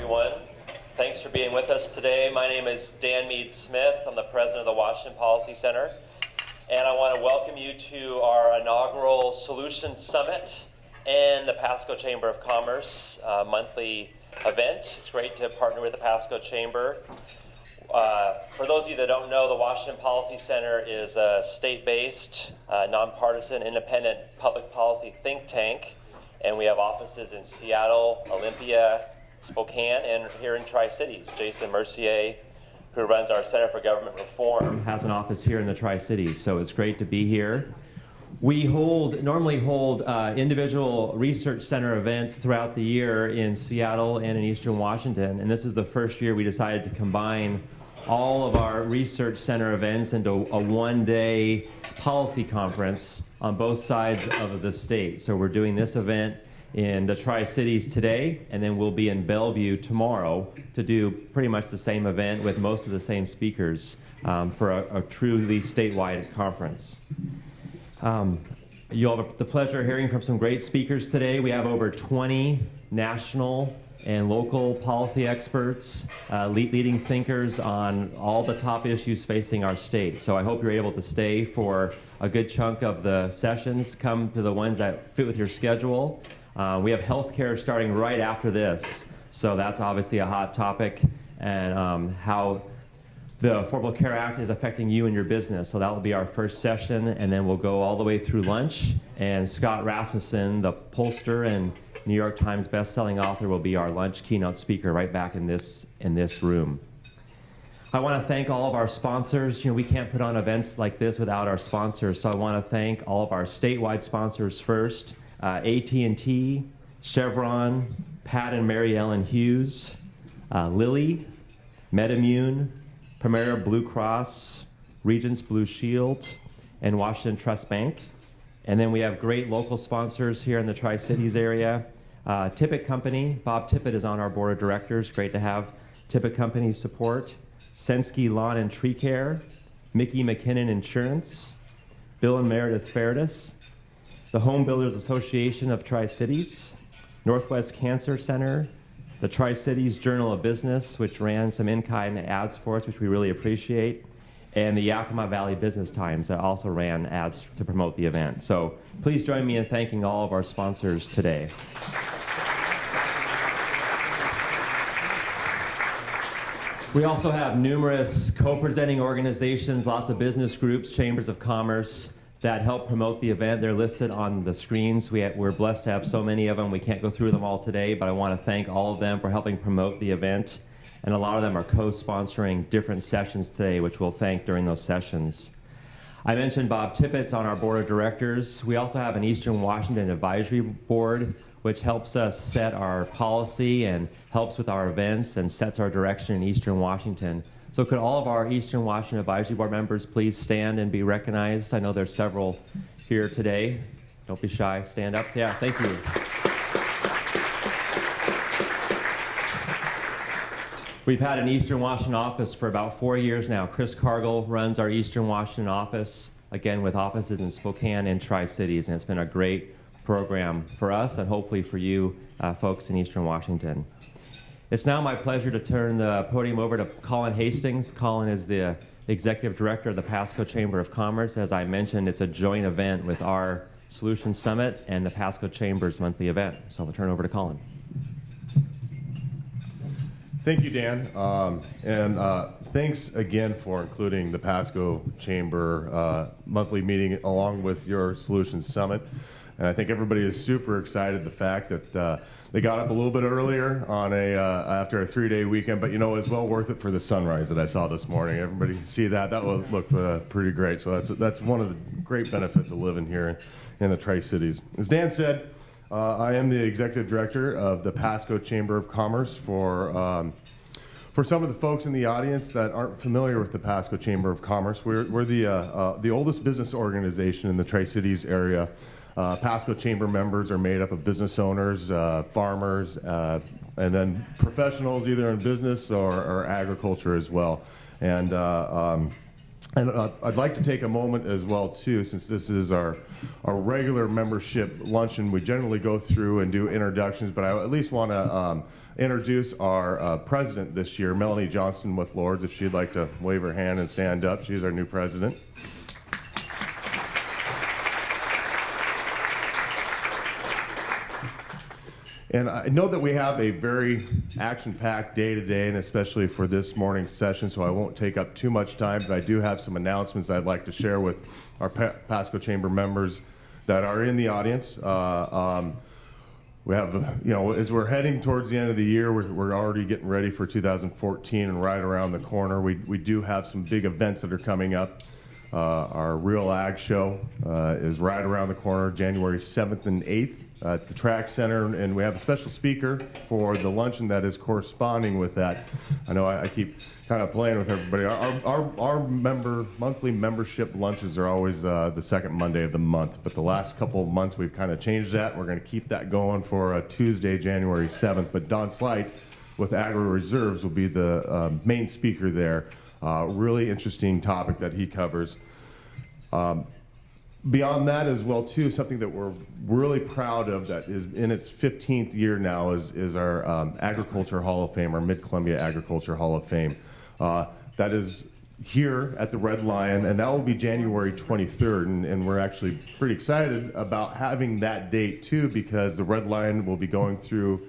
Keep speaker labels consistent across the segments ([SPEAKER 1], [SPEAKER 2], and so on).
[SPEAKER 1] everyone. Thanks for being with us today. My name is Dan Meade-Smith. I'm the president of the Washington Policy Center. And I want to welcome you to our inaugural Solutions Summit and the PASCO Chamber of Commerce monthly event. It's great to partner with the PASCO Chamber. For those of you that don't know, the Washington Policy Center is a state-based, nonpartisan, independent public policy think tank. And we have offices in Seattle, Olympia, Spokane, and here in Tri-Cities. Jason Mercier, who runs our Center for Government Reform, has an office here in the Tri-Cities, so it's great to be here. We normally hold individual research center events throughout the year in Seattle and in Eastern Washington, and this is the first year we decided to combine all of our research center events into a one-day policy conference on both sides of the state. So we're doing this event in the Tri-Cities today, and then we'll be in Bellevue tomorrow to do pretty much the same event with most of the same speakers for a truly statewide conference. You'll have the pleasure of hearing from some great speakers today. We have over 20 national and local policy experts, leading thinkers on all the top issues facing our state. So I hope you're able to stay for a good chunk of the sessions. Come to the ones that fit with your schedule. We have healthcare starting right after this, so that's obviously a hot topic, and how the Affordable Care Act is affecting you and your business. So that will be our first session, and then we'll go all the way through lunch. And Scott Rasmussen, the pollster and New York Times best-selling author, will be our lunch keynote speaker right back in this room. I want to thank all of our sponsors. You know, we can't put on events like this without our sponsors, so I want to thank all of our statewide sponsors first. AT&T, Chevron, Pat and Mary Ellen Hughes, Lilly, MedImmune, Premier Blue Cross, Regents Blue Shield, and Washington Trust Bank. And then we have great local sponsors here in the Tri-Cities area. Tippett Company, Bob Tippett is on our board of directors. Great to have Tippett Company's support. Senske Lawn and Tree Care, Mickey McKinnon Insurance, Bill and Meredith Fairdas, the Home Builders Association of Tri-Cities, Northwest Cancer Center, the Tri-Cities Journal of Business, which ran some in-kind ads for us, which we really appreciate, and the Yakima Valley Business Times that also ran ads to promote the event. So please join me in thanking all of our sponsors today. We also have numerous co-presenting organizations, lots of business groups, chambers of commerce, that help promote the event. They're listed on the screens. We're blessed to have so many of them. We can't go through them all today, but I want to thank all of them for helping promote the event. And a lot of them are co-sponsoring different sessions today, which we'll thank during those sessions. I mentioned Bob Tippett's on our board of directors. We also have an Eastern Washington Advisory Board, which helps us set our policy and helps with our events and sets our direction in Eastern Washington. So could all of our Eastern Washington Advisory Board members please stand and be recognized? I know there's several here today. Don't be shy. Stand up. Yeah, thank you. We've had an Eastern Washington office for about 4 years now. Chris Cargill runs our Eastern Washington office, again with offices in Spokane and Tri-Cities, and it's been a great program for us and hopefully for you folks in Eastern Washington. It's now my pleasure to turn the podium over to Colin Hastings. Colin is the Executive Director of the PASCO Chamber of Commerce. As I mentioned, it's a joint event with our Solutions Summit and the PASCO Chamber's monthly event. So I'll turn it over to Colin.
[SPEAKER 2] Thank you, Dan. Thanks again for including the PASCO Chamber monthly meeting along with your Solutions Summit. And I think everybody is super excited the fact that they got up a little bit earlier on after a 3-day weekend, but you know, it was well worth it for the sunrise that I saw this morning. Everybody see that? That looked pretty great. So that's one of the great benefits of living here in the Tri-Cities. As Dan said, I am the Executive Director of the PASCO Chamber of Commerce. For some of the folks in the audience that aren't familiar with the PASCO Chamber of Commerce, we're the oldest business organization in the Tri-Cities area. PASCO Chamber members are made up of business owners, farmers, and then professionals either in business or agriculture as well. And And I'd like to take a moment as well, too, since this is our regular membership luncheon. We generally go through and do introductions, but I at least want to introduce our president this year, Melanie Johnston with Lords, if she'd like to wave her hand and stand up. She's our new president. And I know that we have a very action-packed day today, and especially for this morning's session, so I won't take up too much time, but I do have some announcements I'd like to share with our PASCO Chamber members that are in the audience. We have, as we're heading towards the end of the year, we're already getting ready for 2014 and right around the corner. We do have some big events that are coming up. Our Real Ag Show is right around the corner, January 7th and 8th. At the Track Center, and we have a special speaker for the luncheon that is corresponding with that. I know I keep kind of playing with everybody. Our monthly membership lunches are always the second Monday of the month, but the last couple of months we've kind of changed that. We're going to keep that going for Tuesday, January 7th, but Don Slight with Agri Reserves will be the main speaker there. Really interesting topic that he covers. Beyond that as well, too, something that we're really proud of that is in its 15th year now is our Agriculture Hall of Fame, our Mid-Columbia Agriculture Hall of Fame. That is here at the Red Lion, and that will be January 23rd, and we're actually pretty excited about having that date, too, because the Red Lion will be going through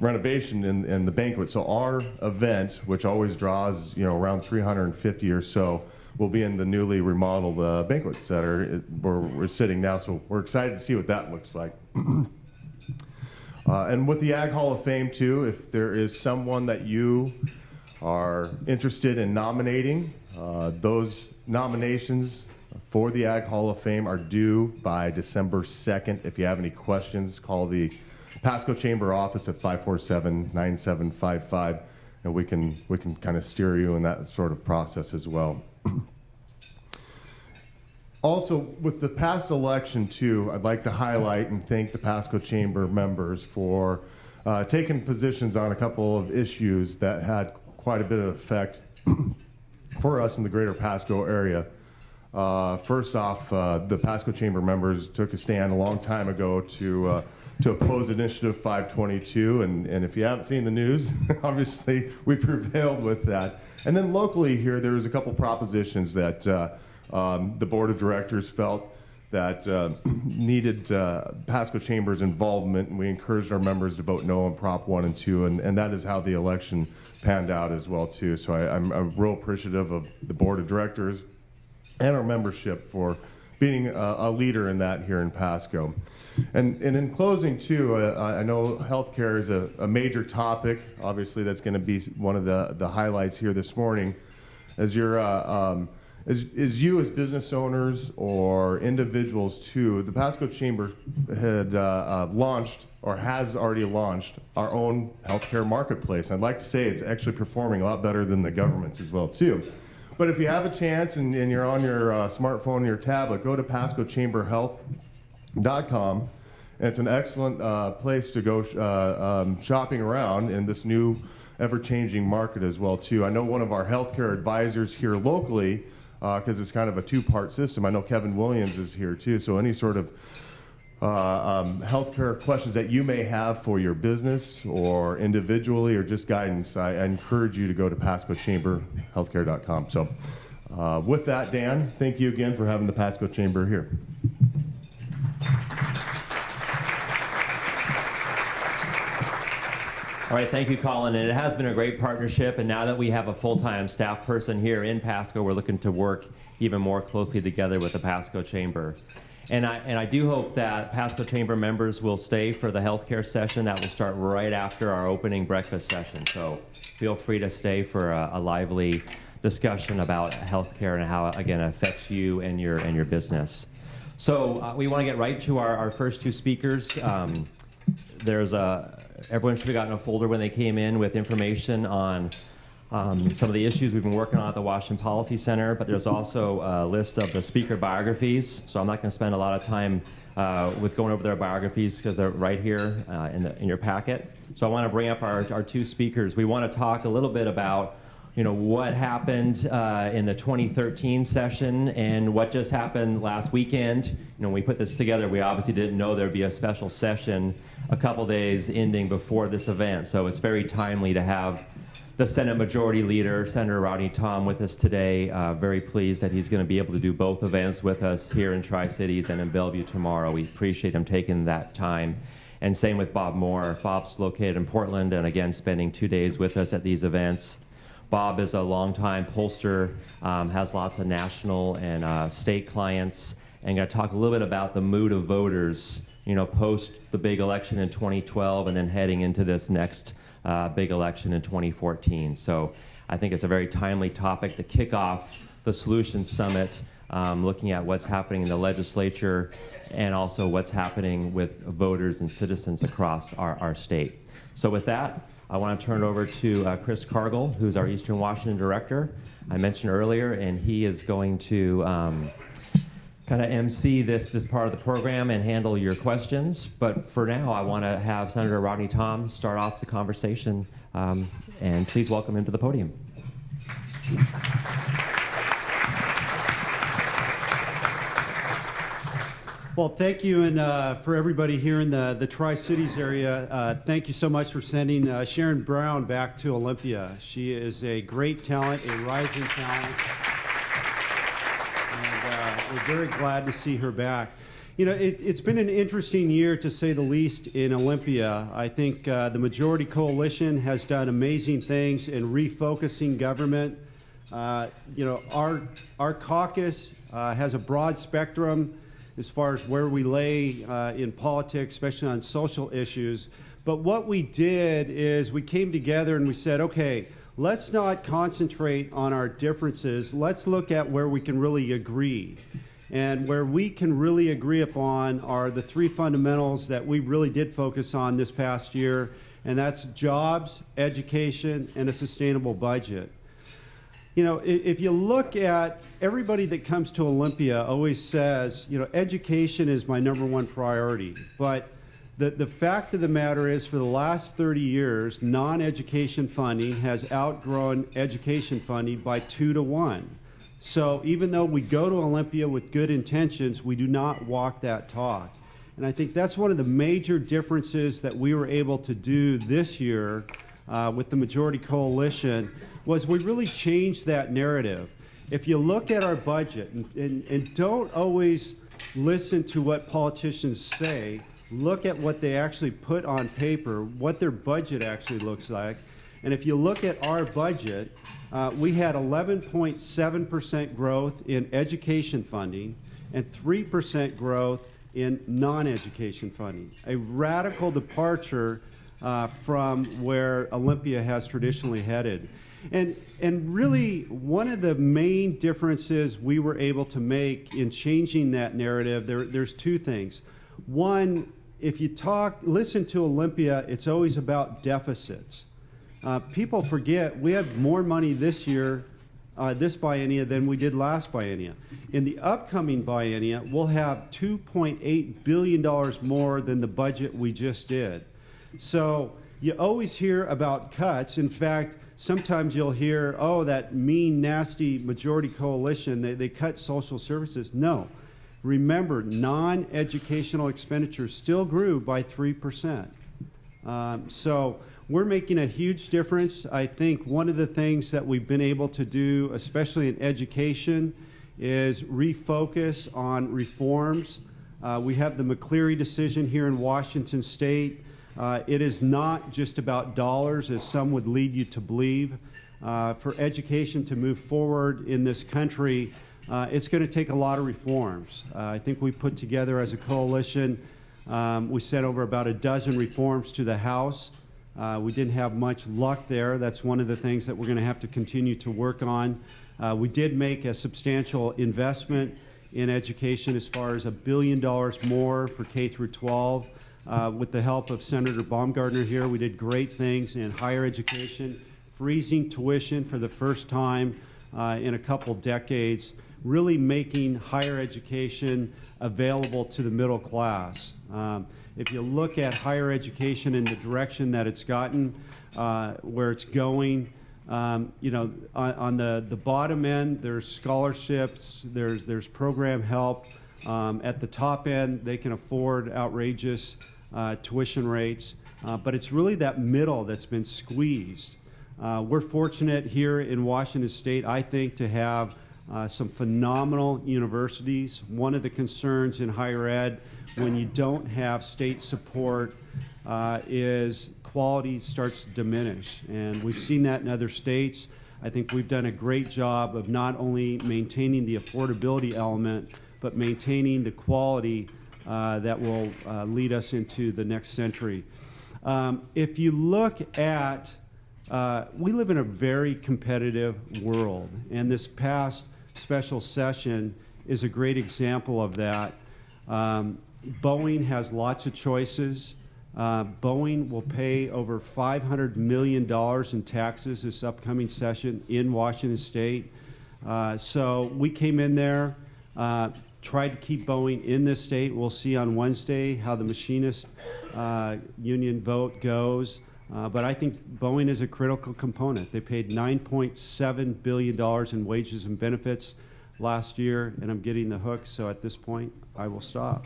[SPEAKER 2] renovation in the banquet. So our event, which always draws around 350 or so, will be in the newly remodeled banquet center where we're sitting now. So we're excited to see what that looks like. And with the Ag Hall of Fame, too, if there is someone that you are interested in nominating, those nominations for the Ag Hall of Fame are due by December 2nd. If you have any questions, call the PASCO Chamber office at 547-9755, and we can kind of steer you in that sort of process as well. Also, with the past election, too, I'd like to highlight and thank the PASCO Chamber members for taking positions on a couple of issues that had quite a bit of effect for us in the greater PASCO area. First off, the PASCO Chamber members took a stand a long time ago to oppose Initiative 522, and if you haven't seen the news, obviously we prevailed with that. And then locally here, there was a couple propositions that the board of directors felt that needed PASCO Chamber's involvement, and we encouraged our members to vote no on Prop 1 and 2, and that is how the election panned out as well, too. So I'm real appreciative of the board of directors and our membership for being a leader in that here in PASCO. And in closing, too, I know healthcare is a major topic. Obviously, that's going to be one of the highlights here this morning. As you're as you as business owners or individuals too, the PASCO Chamber had launched or has already launched our own healthcare marketplace. I'd like to say it's actually performing a lot better than the government's as well too. But if you have a chance and you're on your smartphone or your tablet, go to PASCOChamberHealth.com. And it's an excellent place to go shopping around in this new ever-changing market as well too. I know one of our healthcare advisors here locally, because it's kind of a two-part system. I know Kevin Williams is here too, so any sort of healthcare questions that you may have for your business or individually or just guidance, I encourage you to go to PASCOChamberHealthcare.com. So with that, Dan, thank you again for having the PASCO Chamber here.
[SPEAKER 1] All right, thank you, Colin. And it has been a great partnership. And now that we have a full-time staff person here in PASCO, we're looking to work even more closely together with the PASCO Chamber. And I do hope that PASCO Chamber members will stay for the healthcare session. That will start right after our opening breakfast session. So feel free to stay for a lively discussion about healthcare and how, again, it affects you and your business. So we want to get right to our first two speakers. Everyone should have gotten a folder when they came in with information on some of the issues we've been working on at the Washington Policy Center, but there's also a list of the speaker biographies, so I'm not going to spend a lot of time with going over their biographies because they're right here in your packet. So I want to bring up our two speakers. We want to talk a little bit about what happened in the 2013 session and what just happened last weekend. When we put this together, we obviously didn't know there'd be a special session a couple days ending before this event. So it's very timely to have the Senate Majority Leader, Senator Rodney Tom, with us today. Very pleased that he's going to be able to do both events with us here in Tri-Cities and in Bellevue tomorrow. We appreciate him taking that time. And same with Bob Moore. Bob's located in Portland and again spending 2 days with us at these events. Bob is a longtime pollster, has lots of national and state clients, and going to talk a little bit about the mood of voters, post the big election in 2012 and then heading into this next big election in 2014. So I think it's a very timely topic to kick off the Solutions Summit, looking at what's happening in the legislature and also what's happening with voters and citizens across our state. So with that, I want to turn it over to Chris Cargill, who's our Eastern Washington Director. I mentioned earlier, and he is going to kind of MC this part of the program and handle your questions. But for now, I want to have Senator Rodney Tom start off the conversation, and please welcome him to the podium.
[SPEAKER 3] Well, thank you, and for everybody here in the Tri-Cities area, thank you so much for sending Sharon Brown back to Olympia. She is a great talent, a rising talent, and we're very glad to see her back. It's been an interesting year, to say the least, in Olympia. I think the Majority Coalition has done amazing things in refocusing government. Our caucus has a broad spectrum as far as where we lay in politics, especially on social issues. But what we did is we came together and we said, okay, let's not concentrate on our differences. Let's look at where we can really agree. And where we can really agree upon are the three fundamentals that we really did focus on this past year, and that's jobs, education, and a sustainable budget. If you look at everybody that comes to Olympia always says, education is my #1 priority. But the fact of the matter is, for the last 30 years, non-education funding has outgrown education funding by 2 to 1. So even though we go to Olympia with good intentions, we do not walk that talk. And I think that's one of the major differences that we were able to do this year with the Majority Coalition, was we really changed that narrative. If you look at our budget, and don't always listen to what politicians say, look at what they actually put on paper, what their budget actually looks like. And if you look at our budget, we had 11.7% growth in education funding and 3% growth in non-education funding, a radical departure from where Olympia has traditionally headed. And really, one of the main differences we were able to make in changing that narrative, there's two things. One, if you listen to Olympia, it's always about deficits. People forget we have more money this year, this biennia, than we did last biennia. In the upcoming biennia, we'll have $2.8 billion more than the budget we just did. So you always hear about cuts. In fact, sometimes you'll hear, oh, that mean, nasty Majority Coalition, they cut social services. No. Remember, non-educational expenditures still grew by 3%. So we're making a huge difference. I think one of the things that we've been able to do, especially in education, is refocus on reforms. We have the McCleary decision here in Washington State. It is not just about dollars, as some would lead you to believe. For education to move forward in this country, it's going to take a lot of reforms. I think we put together as a coalition, we sent over about a dozen reforms to the House. We didn't have much luck there. That's one of the things that we're going to have to continue to work on. We did make a substantial investment in education as far as $1 billion more for K through 12. With the help of Senator Baumgardner here, we did great things in higher education, freezing tuition for the first time in a couple decades, really making higher education available to the middle class. If you look at higher education in the direction that it's gotten, where it's going, You know, on the bottom end, there's scholarships, there's program help. At the top end, they can afford outrageous tuition rates, but it's really that middle that's been squeezed. We're fortunate here in Washington State, I think, to have some phenomenal universities. One of the concerns in higher ed when you don't have state support is quality starts to diminish, and we've seen that in other states. I think we've done a great job of not only maintaining the affordability element, but maintaining the quality that will lead us into the next century. If you look at, we live in a very competitive world, and this past special session is a great example of that. Boeing has lots of choices. Boeing will pay over $500 million in taxes this upcoming session in Washington State. So we came in there, tried to keep Boeing in this state. We'll see on Wednesday how the machinist union vote goes. But I think Boeing is a critical component. They paid $9.7 billion in wages and benefits last year, and I'm getting the hook, so at this point, I will stop.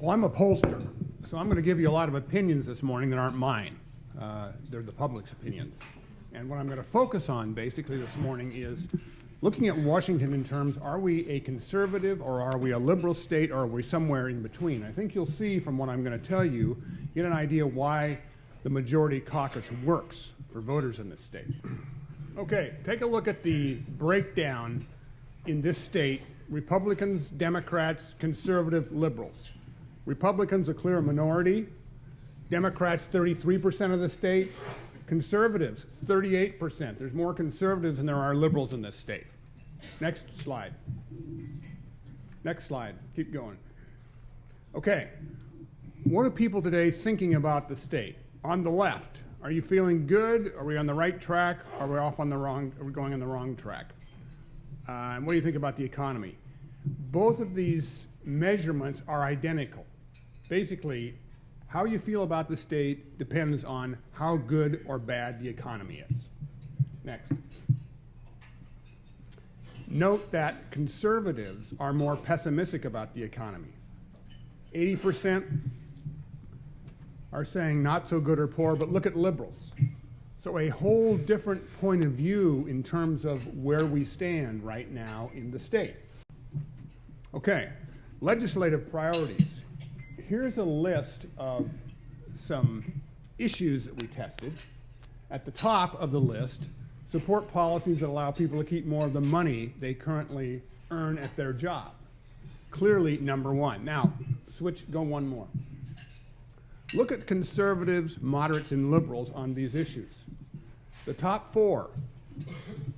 [SPEAKER 4] Well, I'm a pollster, so I'm going to give you a lot of opinions this morning that aren't mine. They're the public's opinions. And what I'm going to focus on basically this morning is looking at Washington in terms, are we a conservative or are we a liberal state or are we somewhere in between? I think you'll see from what I'm going to tell you, get an idea why the majority caucus works for voters in this state. Okay, take a look at the breakdown in this state: Republicans, Democrats, conservative, liberals. Republicans a clear minority, Democrats 33% of the state, conservatives 38%. There's more conservatives than there are liberals in this state. Next slide. Next slide. Keep going. Okay. What are people today thinking about the state? On the left, are you feeling good? Are we on the right track? Are we off on the wrong? Are we going on the wrong track? And what do you think about the economy? Both of these measurements are identical. Basically, how you feel about the state depends on how good or bad the economy is. Next. Note that conservatives are more pessimistic about the economy. 80% are saying not so good or poor, but look at liberals. So a whole different point of view in terms of where we stand right now in the state. Okay, legislative priorities. Here's a list of some issues that we tested. At the top of the list, support policies that allow people to keep more of the money they currently earn at their job. Clearly number one. Now, go one more. Look at conservatives, moderates, and liberals on these issues. The top four.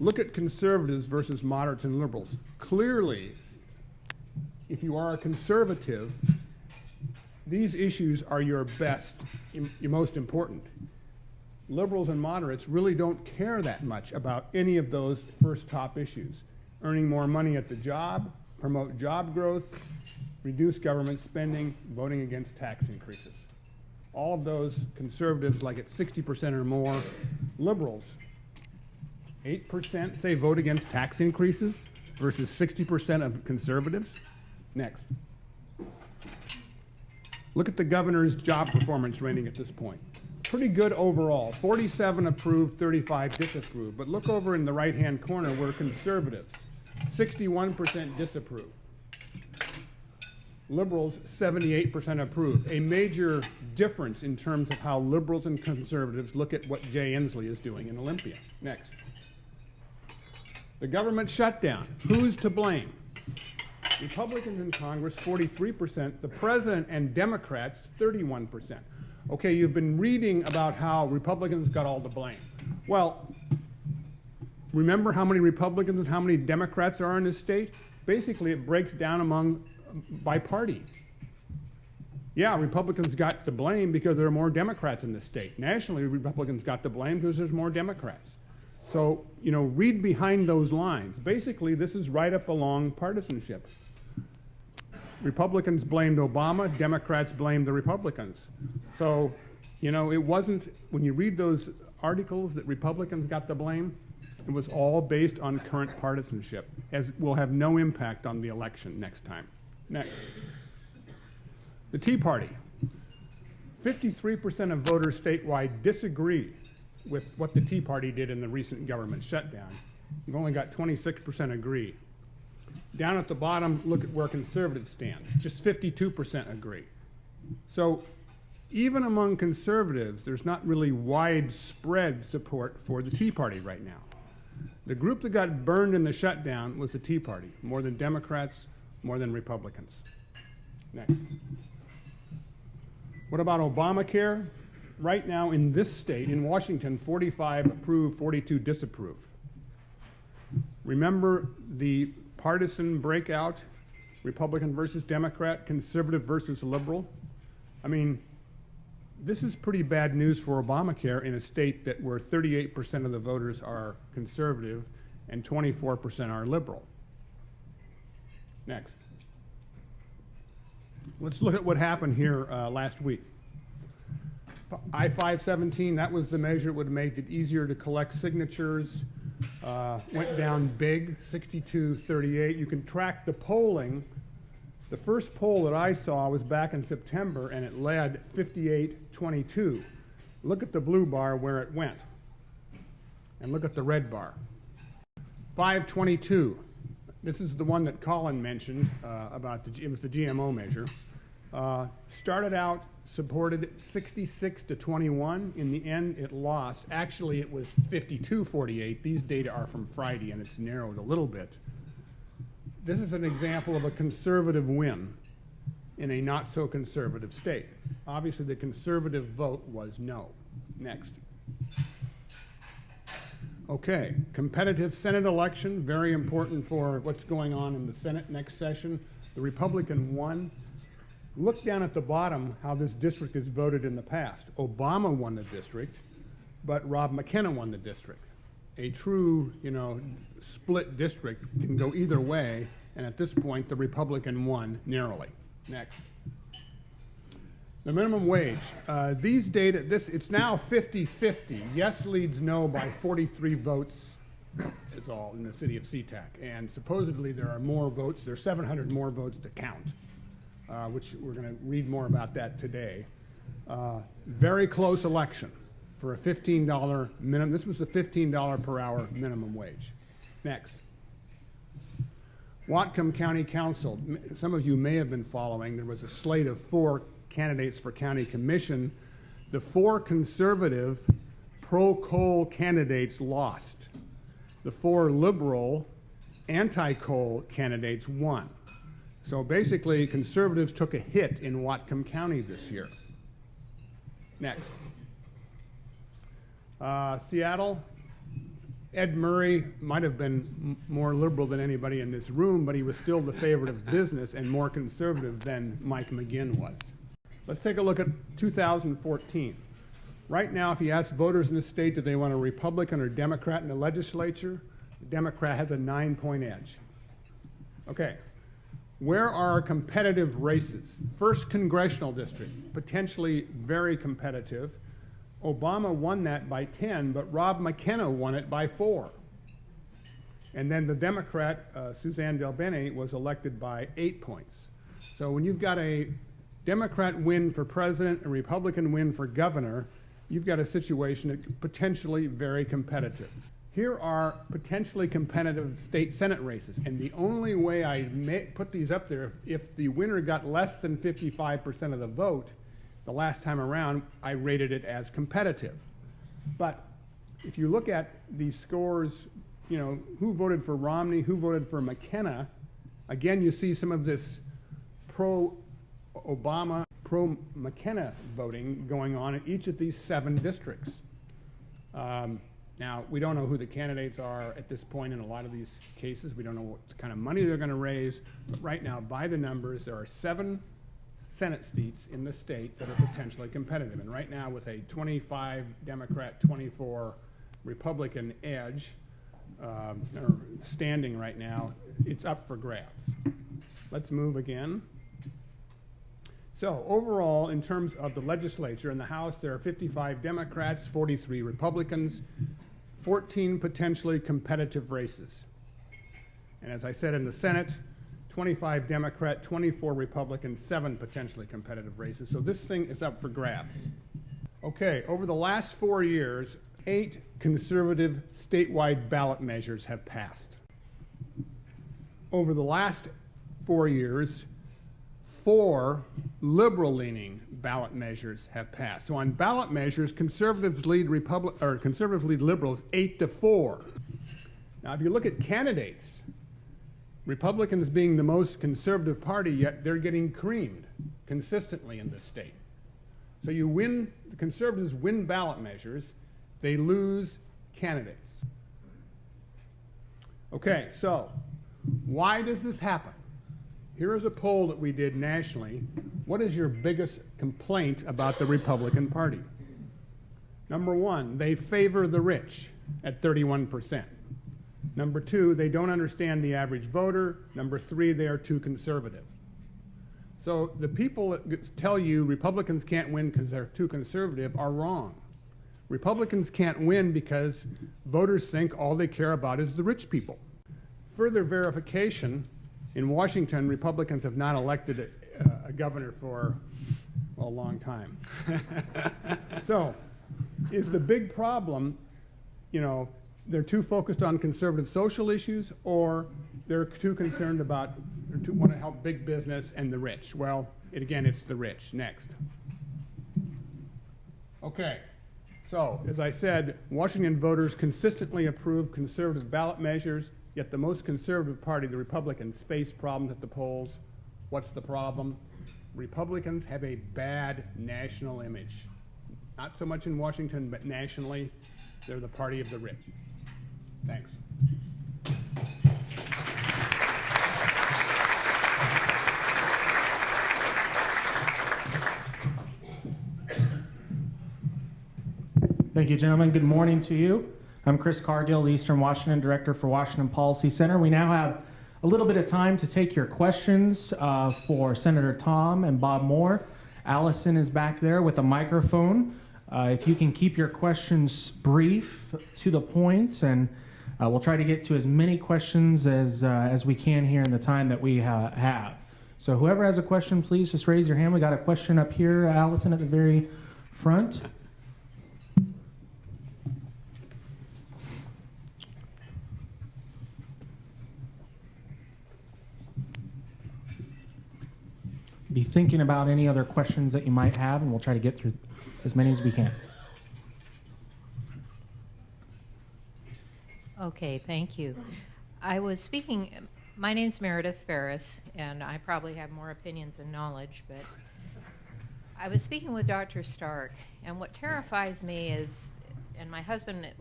[SPEAKER 4] Look at conservatives versus moderates and liberals. Clearly, if you are a conservative, these issues are your best, your most important. Liberals and moderates really don't care that much about any of those first top issues. Earning more money at the job, promote job growth, reduce government spending, voting against tax increases. All of those conservatives like it 60% or more. Liberals, 8% say vote against tax increases versus 60% of conservatives. Next. Look at the governor's job performance rating at this point. Pretty good overall. 47 approved, 35 disapproved. But look over in the right-hand corner where conservatives, 61% disapprove. Liberals, 78% approve. A major difference in terms of how liberals and conservatives look at what Jay Inslee is doing in Olympia. Next. The government shutdown. Who's to blame? Republicans in Congress, 43%. The president and Democrats, 31%. Okay, you've been reading about how Republicans got all the blame. Well, remember how many Republicans and how many Democrats are in this state? Basically, it breaks down by party. Yeah, Republicans got the blame because there are more Democrats in this state. Nationally, Republicans got the blame because there's more Democrats. So, read behind those lines. Basically, this is right up along partisanship. Republicans blamed Obama, Democrats blamed the Republicans. So, you know, it wasn't, when you read those articles that Republicans got the blame, it was all based on current partisanship, as will have no impact on the election next time. Next. The Tea Party. 53% of voters statewide disagree with what the Tea Party did in the recent government shutdown. You've only got 26% agree. Down at the bottom, look at where conservatives stand. Just 52% agree. So even among conservatives, there's not really widespread support for the Tea Party right now. The group that got burned in the shutdown was the Tea Party, more than Democrats, more than Republicans. Next. What about Obamacare? Right now in this state, in Washington, 45 approve, 42 disapprove. Remember the partisan breakout, Republican versus Democrat, conservative versus liberal? I mean, this is pretty bad news for Obamacare in a state that where 38% of the voters are conservative and 24% are liberal. Next. Let's look at what happened here last week. I-517, that was the measure that would make it easier to collect signatures. Went down big, 62-38. You can track the polling. The first poll that I saw was back in September, and it led 58-22. Look at the blue bar where it went, and look at the red bar. 522. This is the one that Colin mentioned about it was the GMO measure. Started out supported 66-21. In the end, it lost. Actually, it was 52-48. These data are from Friday, and it's narrowed a little bit. This is an example of a conservative win in a not-so-conservative state. Obviously, the conservative vote was no. Next. Okay, competitive Senate election, very important for what's going on in the Senate next session. The Republican won. Look down at the bottom how this district is voted in the past. Obama won the district, but Rob McKenna won the district. A true, split district can go either way, and at this point, the Republican won narrowly. Next. The minimum wage. These data, it's now 50-50. Yes leads no by 43 votes is all in the city of SeaTac. And supposedly there are more votes. There are 700 more votes to count, which we're going to read more about that today. Very close election for a $15 minimum. This was the $15 per hour minimum wage. Next. Whatcom County Council. Some of you may have been following. There was a slate of 4 candidates for county commission. The 4 conservative pro-coal candidates lost. The 4 liberal anti-coal candidates won. So basically, conservatives took a hit in Whatcom County this year. Next. Seattle. Ed Murray might have been more liberal than anybody in this room, but he was still the favorite of business and more conservative than Mike McGinn was. Let's take a look at 2014. Right now, if you ask voters in the state, do they want a Republican or Democrat in the legislature, the Democrat has a 9-point edge. Okay. Where are competitive races? First congressional district, potentially very competitive. Obama won that by 10, but Rob McKenna won it by 4. And then the Democrat, Suzanne DelBene, was elected by 8 points. So when you've got a Democrat win for president, a Republican win for governor, you've got a situation that's potentially very competitive. Here are potentially competitive state Senate races, and the only way I put these up there, if the winner got less than 55% of the vote, the last time around, I rated it as competitive. But if you look at these scores, who voted for Romney, who voted for McKenna, again, you see some of this pro-Obama, pro-McKenna voting going on in each of these 7 districts. Now, we don't know who the candidates are at this point in a lot of these cases. We don't know what kind of money they're going to raise. But right now, by the numbers, there are 7 Senate seats in the state that are potentially competitive. And right now, with a 25 Democrat, 24 Republican edge, or standing right now, it's up for grabs. Let's move again. So overall, in terms of the legislature, in the House, there are 55 Democrats, 43 Republicans, 14 potentially competitive races. And as I said, in the Senate, 25 Democrat, 24 Republican, 7 potentially competitive races. So this thing is up for grabs. Okay, over the last 4 years, 8 conservative statewide ballot measures have passed. Over the last 4 years, 4 liberal-leaning ballot measures have passed. So on ballot measures, conservatives lead liberals 8-4. Now, if you look at candidates, Republicans being the most conservative party, yet they're getting creamed consistently in this state. So you win, the conservatives win ballot measures, they lose candidates. Okay, so why does this happen? Here is a poll that we did nationally. What is your biggest complaint about the Republican Party? Number 1, they favor the rich at 31%. Number 2, they don't understand the average voter. Number 3, they are too conservative. So the people that tell you Republicans can't win because they're too conservative are wrong. Republicans can't win because voters think all they care about is the rich people. Further verification, in Washington, Republicans have not elected a governor for a long time. So is the big problem, they're too focused on conservative social issues, or they're too concerned about, want to help big business and the rich? Well, again, it's the rich. Next. Okay. So, as I said, Washington voters consistently approve conservative ballot measures, yet the most conservative party, the Republicans, face problems at the polls. What's the problem? Republicans have a bad national image. Not so much in Washington, but nationally, they're the party of the rich. Thanks.
[SPEAKER 5] Thank you, gentlemen. Good morning to you. I'm Chris Cargill, the Eastern Washington Director for Washington Policy Center. We now have a little bit of time to take your questions for Senator Tom and Bob Moore. Allison is back there with a microphone. If you can keep your questions brief, to the point, and we'll try to get to as many questions as we can here in the time that we have. So whoever has a question, please just raise your hand. We got a question up here, Allison, at the very front. Be thinking about any other questions that you might have, and we'll try to get through as many as we can.
[SPEAKER 6] Okay, thank you. I was speaking, my name's Meredith Ferris, and I probably have more opinions and knowledge, but I was speaking with Dr. Stark, and what terrifies me is, and my husband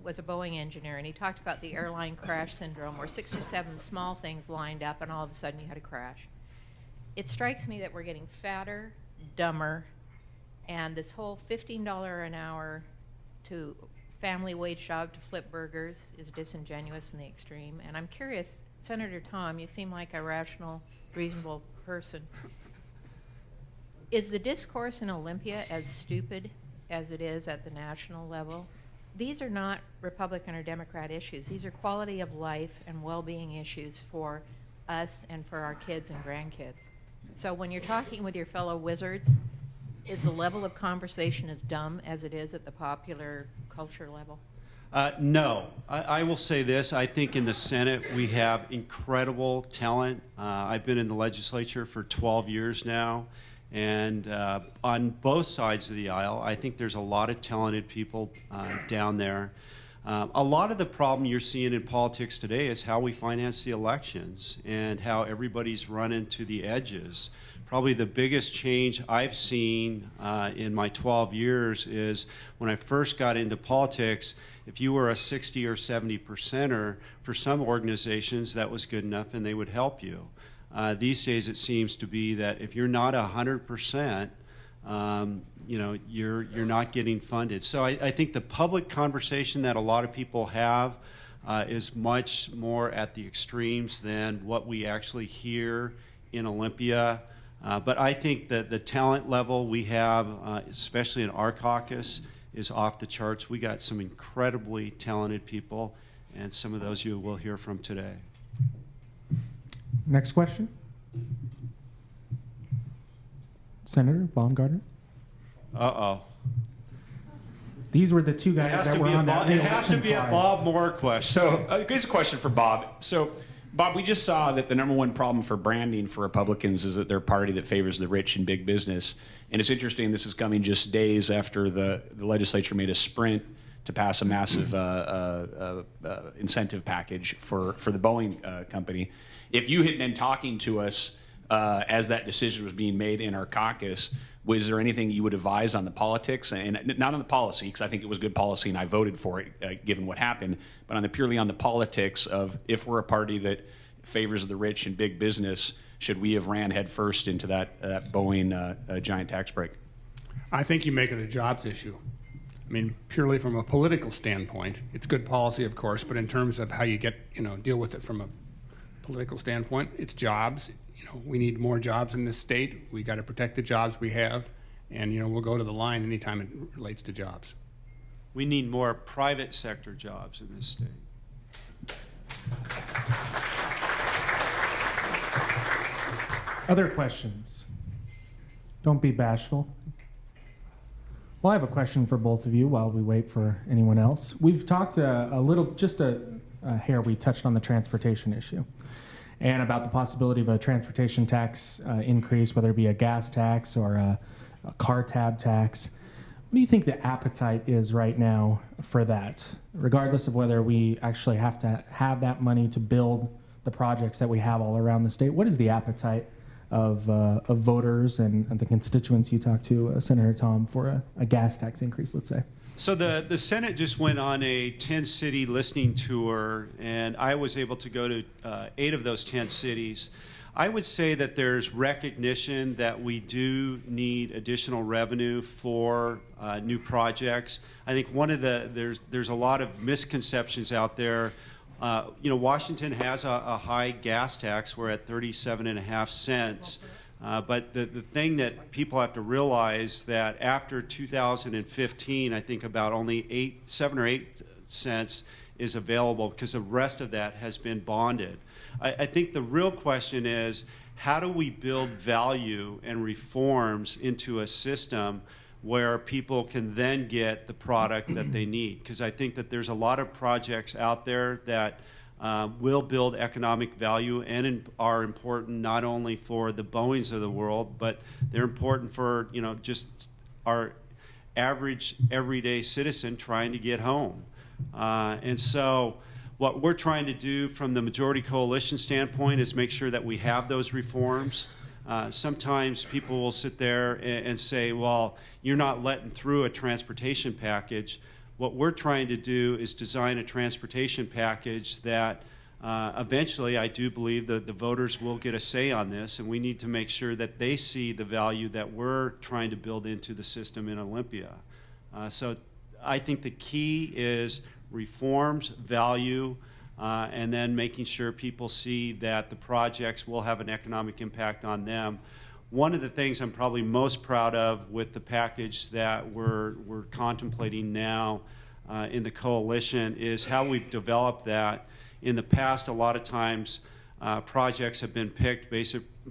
[SPEAKER 6] was a Boeing engineer, and he talked about the airline crash syndrome, where 6 or 7 small things lined up, and all of a sudden you had a crash. It strikes me that we're getting fatter, dumber, and this whole $15 an hour to family wage job to flip burgers is disingenuous in the extreme. And I'm curious, Senator Tom, you seem like a rational, reasonable person. Is the discourse in Olympia as stupid as it is at the national level? These are not Republican or Democrat issues. These are quality of life and well-being issues for us and for our kids and grandkids. So when you're talking with your fellow wizards, is the level of conversation as dumb as it is at the popular culture level?
[SPEAKER 7] No. I will say this. I think in the Senate we have incredible talent. I've been in the legislature for 12 years now, and on both sides of the aisle, I think there's a lot of talented people down there. A lot of the problem you're seeing in politics today is how we finance the elections and how everybody's running to the edges. Probably the biggest change I've seen in my 12 years is when I first got into politics, if you were a 60 or 70%er, for some organizations that was good enough and they would help you. These days it seems to be that if you're not 100%, you're not getting funded. So I think the public conversation that a lot of people have is much more at the extremes than what we actually hear in Olympia. But I think that the talent level we have, especially in our caucus, is off the charts. We got some incredibly talented people, and some of those you will hear from today.
[SPEAKER 5] Next question. Senator Baumgartner.
[SPEAKER 7] Uh-oh.
[SPEAKER 5] These were the two guys that were on that.
[SPEAKER 7] It has to be a Bob Moore question.
[SPEAKER 8] So here's a question for Bob. So, Bob, we just saw that the #1 problem for branding for Republicans is that they're a party that favors the rich and big business. And it's interesting, this is coming just days after the legislature made a sprint to pass a massive incentive package for the Boeing company. If you had been talking to us as that decision was being made in our caucus, was there anything you would advise on the politics, and not on the policy, because I think it was good policy and I voted for it given what happened, but purely on the politics of, if we're a party that favors the rich and big business, should we have ran headfirst into that Boeing giant tax break?
[SPEAKER 4] I think you make it a jobs issue. I mean, purely from a political standpoint, it's good policy, of course, but in terms of how you deal with it from a political standpoint, it's jobs. We need more jobs in this state. We got to protect the jobs we have, and we'll go to the line anytime it relates to jobs.
[SPEAKER 7] We need more private sector jobs in this state.
[SPEAKER 5] Other questions? Don't be bashful. Well, I have a question for both of you while we wait for anyone else. We've talked a little, just a hair, we touched on the transportation issue and about the possibility of a transportation tax increase, whether it be a gas tax or a car tab tax. What do you think the appetite is right now for that, regardless of whether we actually have to have that money to build the projects that we have all around the state? What is the appetite of voters and the constituents you talk to, Senator Tom, for a gas tax increase, let's say?
[SPEAKER 7] So the Senate just went on a 10-city listening tour, and I was able to go to 8 of those 10 cities. I would say that there's recognition that we do need additional revenue for new projects. I think there's a lot of misconceptions out there. Washington has a high gas tax. We're at 37.5 cents. But the thing that people have to realize that after 2015, I think about only 7 or 8 cents is available because the rest of that has been bonded. I think the real question is, how do we build value and reforms into a system where people can then get the product that they need? Because I think that there's a lot of projects out there that will build economic value and are important not only for the Boeings of the world, but they're important for just our average everyday citizen trying to get home. And so what we're trying to do from the majority coalition standpoint is make sure that we have those reforms. Sometimes people will sit there and say, well, you're not letting through a transportation package. What we're trying to do is design a transportation package that eventually I do believe that the voters will get a say on this, and we need to make sure that they see the value that we're trying to build into the system in Olympia. So I think the key is reforms, value, and then making sure people see that the projects will have an economic impact on them. One of the things I'm probably most proud of with the package that we're contemplating now in the coalition is how we've developed that. In the past, a lot of times projects have been picked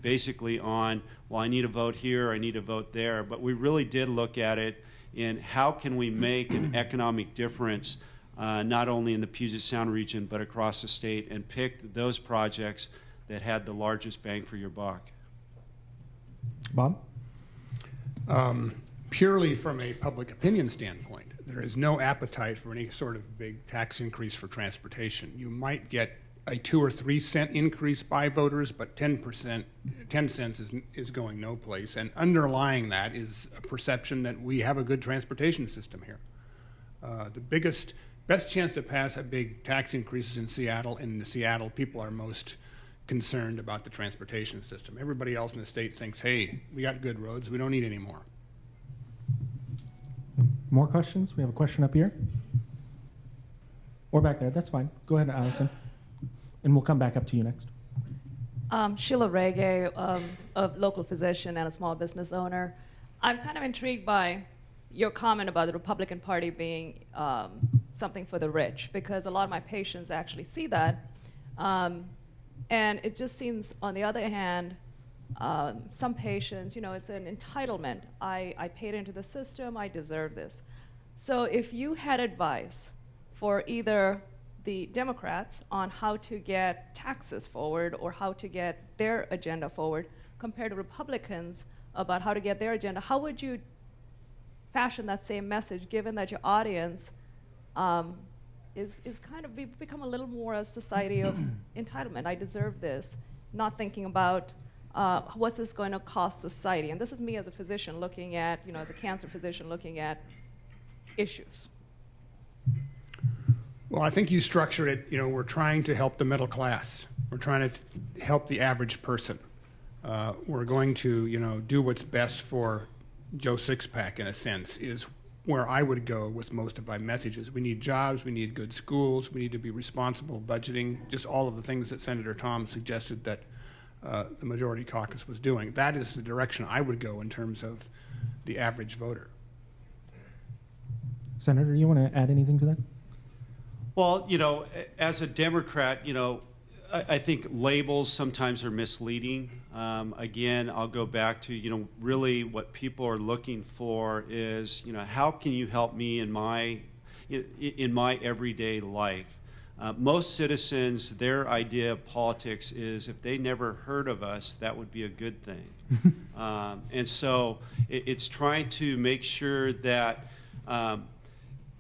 [SPEAKER 7] basically on, well, I need a vote here, I need a vote there, but we really did look at it in how can we make an economic difference not only in the Puget Sound region but across the state, and pick those projects that had the largest bang for your buck.
[SPEAKER 5] Bob?
[SPEAKER 4] Purely from a public opinion standpoint, there is no appetite for any sort of big tax increase for transportation. You might get a 2 or 3 cent increase by voters, but 10 cents is going no place. And underlying that is a perception that we have a good transportation system here. The best chance to pass a big tax increase is in Seattle. And in the Seattle, people are most concerned about the transportation system. Everybody else in the state thinks, hey, we got good roads, we don't need any more.
[SPEAKER 5] More questions? We have a question up here. Or back there. That's fine. Go ahead, Allison. And we'll come back up to you next.
[SPEAKER 9] Sheila Reggae, a local physician and a small business owner. I'm kind of intrigued by your comment about the Republican Party being something for the rich, because a lot of my patients actually see that. And it just seems, on the other hand, some patients, it's an entitlement. I paid into the system, I deserve this. So if you had advice for either the Democrats on how to get taxes forward or how to get their agenda forward compared to Republicans about how to get their agenda, how would you fashion that same message, given that your audience is kind of become a little more a society of entitlement? I deserve this, not thinking about what's this going to cost society. And this is me as a physician looking at, as a cancer physician looking at issues.
[SPEAKER 4] Well, I think you structured it, we're trying to help the middle class. We're trying to help the average person. We're going to, do what's best for Joe Sixpack, in a sense, is where I would go with most of my messages. We need jobs, we need good schools, we need to be responsible budgeting, just all of the things that Senator Tom suggested that the Majority Caucus was doing. That is the direction I would go in terms of the average voter.
[SPEAKER 5] Senator, you want to add anything to that?
[SPEAKER 7] Well, as a Democrat, I think labels sometimes are misleading. Again, I'll go back to, really what people are looking for is, how can you help me in my everyday life? Most citizens, their idea of politics is if they never heard of us, that would be a good thing. And so it's trying to make sure that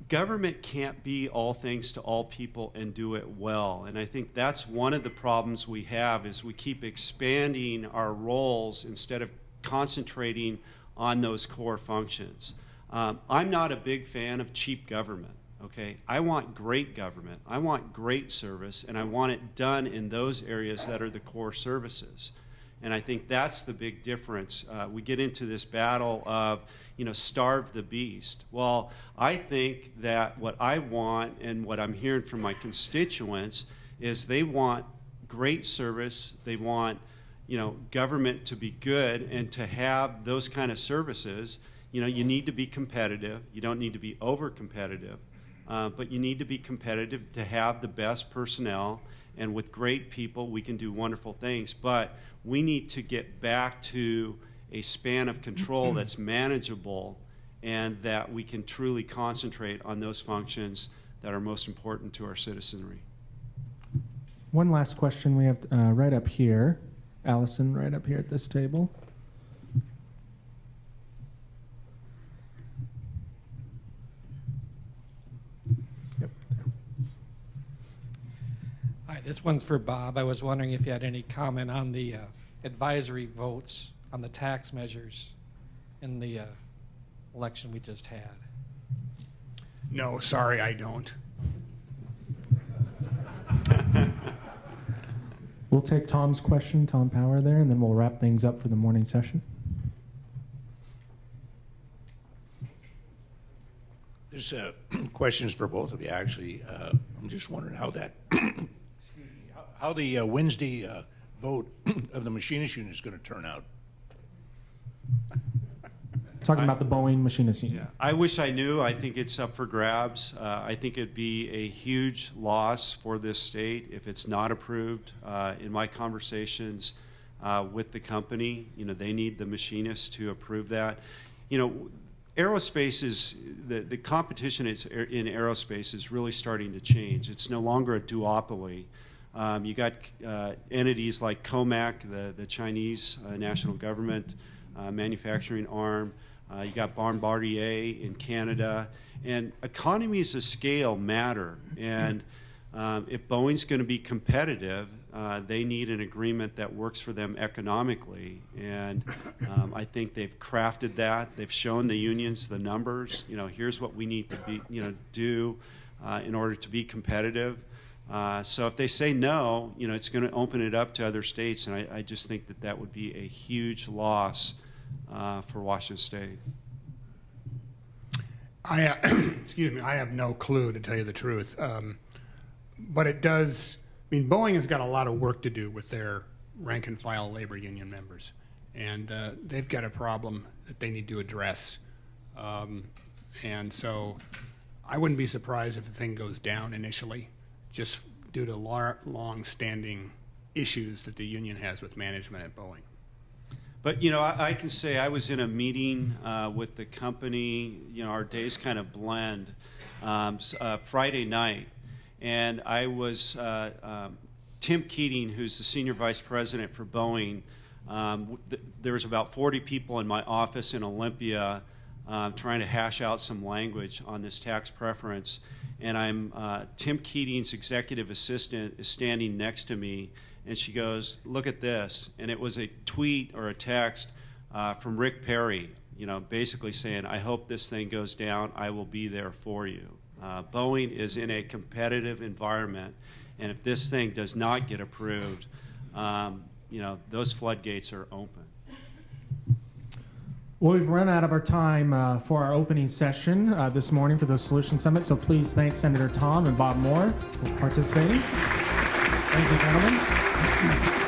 [SPEAKER 7] government can't be all things to all people and do it well. And I think that's one of the problems we have, is we keep expanding our roles instead of concentrating on those core functions. I'm not a big fan of cheap government, okay? I want great government. I want great service, and I want it done in those areas that are the core services. And I think that's the big difference. We get into this battle of, starve the beast. Well, I think that what I want and what I'm hearing from my constituents is they want great service. They want, government to be good, and to have those kind of services, you need to be competitive. You don't need to be over-competitive, but you need to be competitive to have the best personnel. And with great people, we can do wonderful things. But we need to get back to a span of control that's manageable, and that we can truly concentrate on those functions that are most important to our citizenry.
[SPEAKER 5] One last question we have right up here. Allison, right up here at this table. Yep.
[SPEAKER 10] Hi, this one's for Bob. I was wondering if you had any comment on the advisory votes on the tax measures in the election we just had.
[SPEAKER 4] No, sorry, I don't.
[SPEAKER 5] We'll take Tom's question, Tom Power there, and then we'll wrap things up for the morning session.
[SPEAKER 11] This question is for both of you, actually. I'm just wondering how that, how the Wednesday vote of the machinist union is going to turn out.
[SPEAKER 5] Talking about the Boeing machinist union.
[SPEAKER 7] Yeah, I wish I knew. I think it's up for grabs. I think it'd be a huge loss for this state if it's not approved. In my conversations with the company, they need the machinists to approve that. Aerospace is, the competition in aerospace is really starting to change. It's no longer a duopoly. You got entities like COMAC, the Chinese national government manufacturing arm. You got Bombardier in Canada. And economies of scale matter. And if Boeing's going to be competitive, they need an agreement that works for them economically. And I think they've crafted that. They've shown the unions the numbers. Here's what we need to be, do in order to be competitive. So if they say no, it's going to open it up to other states. And I just think that would be a huge loss for Washington State.
[SPEAKER 4] Excuse me, I have no clue, to tell you the truth. But it does, Boeing has got a lot of work to do with their rank and file labor union members. And they've got a problem that they need to address. And so I wouldn't be surprised if the thing goes down initially, just due to long-standing issues that the union has with management at Boeing.
[SPEAKER 7] But, you know, I can say I was in a meeting with the company, you know, our days kind of blend, Friday night, and I was, Tim Keating, who's the senior vice president for Boeing, there was about 40 people in my office in Olympia trying to hash out some language on this tax preference, and Tim Keating's executive assistant is standing next to me, and she goes, "Look at this," and it was a tweet or a text from Rick Perry, you know, basically saying, "I hope this thing goes down. I will be there for you." Boeing is in a competitive environment, and if this thing does not get approved, you know, those floodgates are open.
[SPEAKER 5] Well, we've run out of our time for our opening session this morning for the Solution Summit, so please thank Senator Tom and Bob Moore for participating. Thank you, gentlemen.